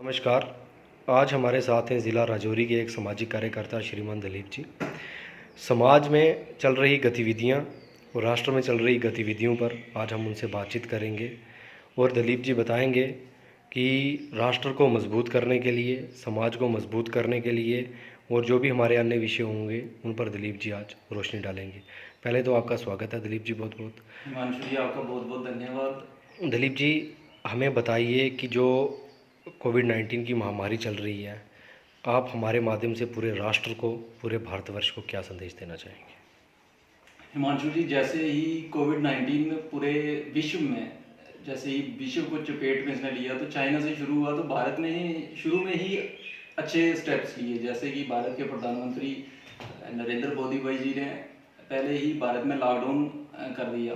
नमस्कार। आज हमारे साथ हैं ज़िला राजौरी के एक सामाजिक कार्यकर्ता श्रीमान दलीप जी। समाज में चल रही गतिविधियां और राष्ट्र में चल रही गतिविधियों पर आज हम उनसे बातचीत करेंगे और दलीप जी बताएंगे कि राष्ट्र को मजबूत करने के लिए, समाज को मजबूत करने के लिए और जो भी हमारे अन्य विषय होंगे उन पर दलीप जी आज रोशनी डालेंगे। पहले तो आपका स्वागत है दलीप जी, बहुत बहुत। हिमांशु जी, आपका बहुत बहुत धन्यवाद। दलीप जी, हमें बताइए कि जो कोविड-19 की महामारी चल रही है, आप हमारे माध्यम से पूरे राष्ट्र को, पूरे भारतवर्ष को क्या संदेश देना चाहेंगे? हिमांशु जी, जैसे ही कोविड-19 पूरे विश्व में, जैसे ही विश्व को चपेट में इसने लिया, तो चाइना से शुरू हुआ, तो भारत ने शुरू में ही अच्छे स्टेप्स लिए। जैसे कि भारत के प्रधानमंत्री नरेंद्र मोदी भाई जी ने पहले ही भारत में लॉकडाउन कर दिया।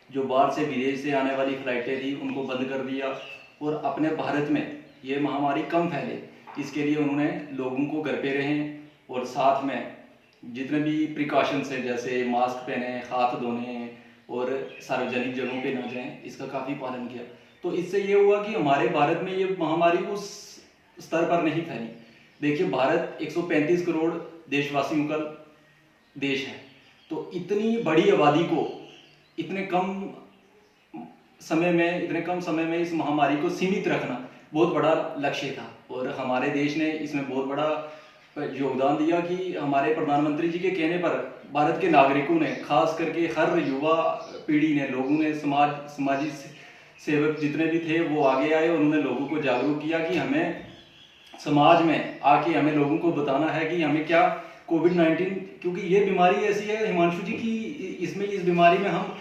जो बाहर से, विदेश से आने वाली फ्लाइटें थी उनको बंद कर दिया और अपने भारत में ये महामारी कम फैले, इसके लिए उन्होंने लोगों को घर पे रहें और साथ में जितने भी प्रिकॉशंस है, जैसे मास्क पहने, हाथ धोने और सार्वजनिक जगहों पे ना जाएं, इसका काफ़ी पालन किया। तो इससे ये हुआ कि हमारे भारत में ये महामारी उस स्तर पर नहीं फैली। देखिए, भारत 135 करोड़ देशवासियों का देश है, तो इतनी बड़ी आबादी को इतने कम समय में इस महामारी को सीमित रखना बहुत बड़ा लक्ष्य था और हमारे देश ने इसमें बहुत बड़ा योगदान दिया कि हमारे प्रधानमंत्री जी के कहने पर भारत के नागरिकों ने, खास करके हर युवा पीढ़ी ने, लोगों ने, समाजी सेवक जितने भी थे वो आगे आए। उन्होंने लोगों को जागरूक किया कि हमें समाज में आके हमें लोगों को बताना है कि हमें क्या कोविड-19, क्योंकि ये बीमारी ऐसी है हिमांशु जी कि इस बीमारी में हम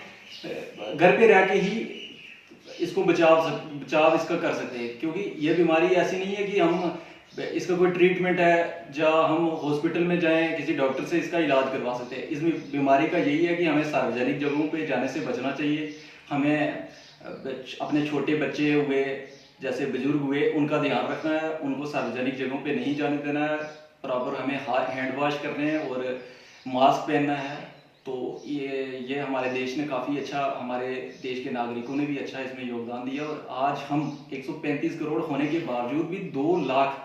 घर पे रह के ही इसको बचाव इसका कर सकते हैं। क्योंकि ये बीमारी ऐसी नहीं है कि हम इसका कोई ट्रीटमेंट है जहाँ हम हॉस्पिटल में जाएं, किसी डॉक्टर से इसका इलाज करवा सकते हैं। इस बीमारी का यही है कि हमें सार्वजनिक जगहों पे जाने से बचना चाहिए। हमें अपने छोटे बच्चे हुए, जैसे बुजुर्ग हुए, उनका ध्यान रखना है, उनको सार्वजनिक जगहों पे नहीं जाने देना है, प्रॉपर हमें हैंड वॉश करने हैं और मास्क पहनना है। तो ये हमारे देश ने काफ़ी अच्छा, हमारे देश के नागरिकों ने भी अच्छा इसमें योगदान दिया और आज हम 135 करोड़ होने के बावजूद भी 2 लाख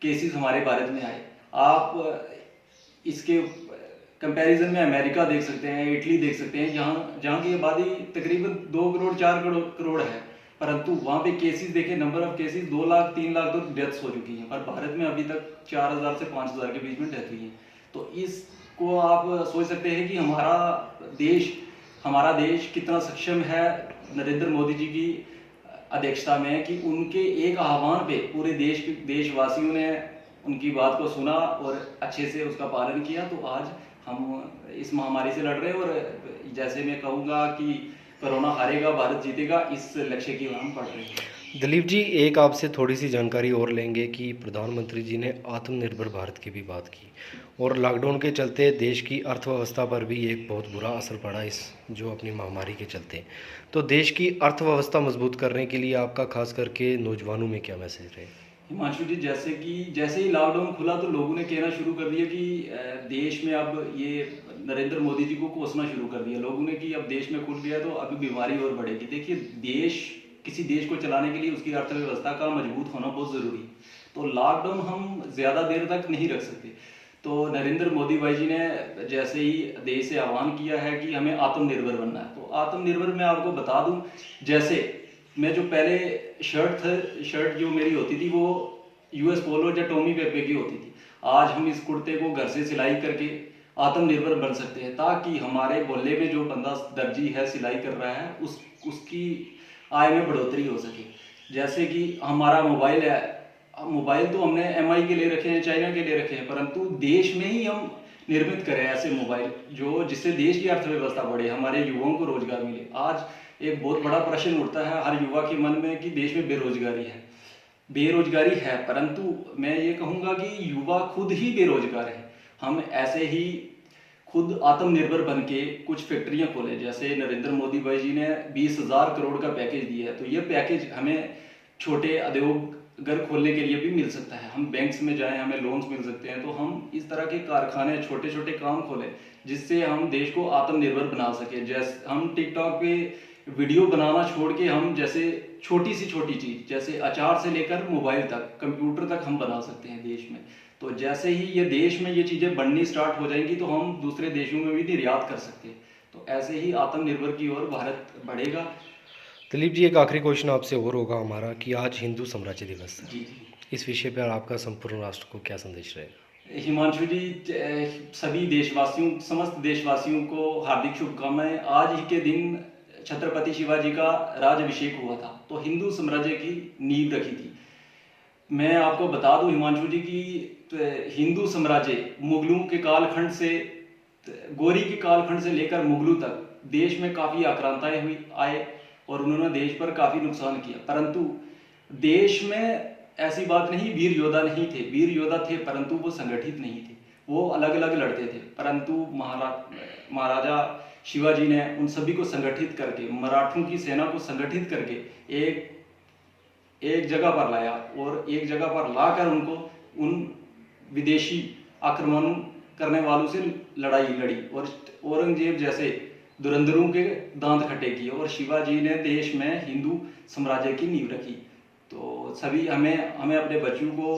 केसेस हमारे भारत में आए। आप इसके कंपैरिजन में अमेरिका देख सकते हैं, इटली देख सकते हैं, जहाँ की आबादी तकरीबन 2 करोड़ 4 करोड़ है, परंतु वहाँ पे केसेस देखें, number of cases 2 lakh 3 lakh तो डेथ्स हो चुकी हैं, पर भारत में अभी तक 4000 से 5000 के बीच में डेथ हुई है। तो इसको आप सोच सकते हैं कि हमारा देश कितना सक्षम है नरेंद्र मोदी जी की अध्यक्षता में, कि उनके एक आह्वान पे पूरे देशवासियों ने उनकी बात को सुना और अच्छे से उसका पालन किया। तो आज हम इस महामारी से लड़ रहे हैं और जैसे मैं कहूँगा कि कोरोना हारेगा, भारत जीतेगा, इस लक्ष्य की हम पढ़ रहे हैं। दलीप जी, एक आपसे थोड़ी सी जानकारी और लेंगे कि प्रधानमंत्री जी ने आत्मनिर्भर भारत की भी बात की और लॉकडाउन के चलते देश की अर्थव्यवस्था पर भी एक बहुत बुरा असर पड़ा इस जो अपनी महामारी के चलते। तो देश की अर्थव्यवस्था मजबूत करने के लिए आपका खास करके नौजवानों में क्या मैसेज है? हिमांशु जी, जैसे ही लॉकडाउन खुला तो लोगों ने कहना शुरू कर दिया कि देश में अब ये नरेंद्र मोदी जी को कोसना शुरू कर दिया लोगों ने कि अब देश में खुल गया तो अभी बीमारी और बढ़ेगी। देखिए, किसी देश को चलाने के लिए उसकी अर्थव्यवस्था का मजबूत होना बहुत ज़रूरी है। तो लॉकडाउन हम ज़्यादा देर तक नहीं रख सकते। तो नरेंद्र मोदी भाई जी ने जैसे ही देश से आह्वान किया है कि हमें आत्मनिर्भर बनना है, तो आत्मनिर्भर मैं आपको बता दूं, जैसे मैं जो पहले शर्ट जो मेरी होती थी वो यूएस पोलो या टॉमी पेपे की होती थी, आज हम इस कुर्ते को घर से सिलाई करके आत्मनिर्भर बन सकते हैं, ताकि हमारे मोहल्ले में जो बंदा दर्जी है, सिलाई कर रहा है, उसकी आय में बढ़ोतरी हो सके। जैसे कि हमारा मोबाइल है, मोबाइल तो हमने एमआई के ले रखे हैं, चाइना के ले रखे हैं, परंतु देश में ही हम निर्मित करें ऐसे मोबाइल जिससे देश की अर्थव्यवस्था बढ़े, हमारे युवाओं को रोजगार मिले। आज एक बहुत बड़ा प्रश्न उठता है हर युवा के मन में कि देश में बेरोजगारी है, परंतु मैं ये कहूँगा कि युवा खुद ही बेरोजगार है। हम ऐसे ही खुद आत्मनिर्भर बन के कुछ फैक्ट्रियां खोले, जैसे नरेंद्र मोदी भाई जी ने 20,000 करोड़ का पैकेज दिया है, तो ये पैकेज हमें छोटे उद्योग घर खोलने के लिए भी मिल सकता है। हम बैंक्स में जाएं, हमें लोन्स मिल सकते हैं, तो हम इस तरह के कारखाने, छोटे छोटे काम खोलें जिससे हम देश को आत्मनिर्भर बना सके। जैसे हम टिकटॉक पे वीडियो बनाना छोड़ के हम जैसे छोटी चीज़ जैसे अचार से लेकर मोबाइल तक, कंप्यूटर तक हम बना सकते हैं देश में। तो जैसे ही ये देश में ये चीज़ें बननी स्टार्ट हो जाएंगी तो हम दूसरे देशों में भी निर्यात कर सकते हैं। तो ऐसे ही आत्मनिर्भर की ओर भारत बढ़ेगा। दिलीप जी, एक आखिरी क्वेश्चन आपसे और होगा हमारा कि आज हिंदू साम्राज्य दिवस है। जी जी। इस विषय पर आपका संपूर्ण राष्ट्र को क्या संदेश रहेगा? हिमांशु जी, सभी देशवासियों, समस्त देशवासियों को हार्दिक शुभकामनाएं। आज ही के दिन छत्रपति शिवाजी का राज्याभिषेक हुआ था, तो हिंदू साम्राज्य की नींव रखी थी। मैं आपको बता दूं हिमांशु जी की हिंदू साम्राज्य मुगलों के कालखंड से, गौरी के कालखंड से लेकर मुगलों तक देश में काफ़ी आक्रांताएं हुई आए और उन्होंने देश पर काफ़ी नुकसान किया। परंतु देश में ऐसी बात नहीं, वीर योद्धा नहीं थे, वीर योद्धा थे परंतु वो संगठित नहीं थे, वो अलग अलग लड़ते थे। परंतु महाराजा शिवाजी ने उन सभी को संगठित करके, मराठों की सेना को संगठित करके एक जगह पर लाया और एक जगह पर लाकर उनको उन विदेशी आक्रमण करने वालों से लड़ाई लड़ी और औरंगजेब जैसे धुरंधरों के दांत खट्टे किए और शिवाजी ने देश में हिंदू साम्राज्य की नींव रखी। तो सभी हमें अपने बच्चों को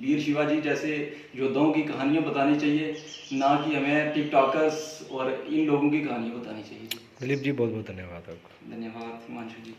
वीर शिवाजी जैसे योद्धाओं की कहानियां बतानी चाहिए, ना कि हमें टिकटॉकर्स और इन लोगों की कहानियां बतानी चाहिए। दिलीप जी, बहुत बहुत धन्यवाद आपका। धन्यवाद हिमांशु जी।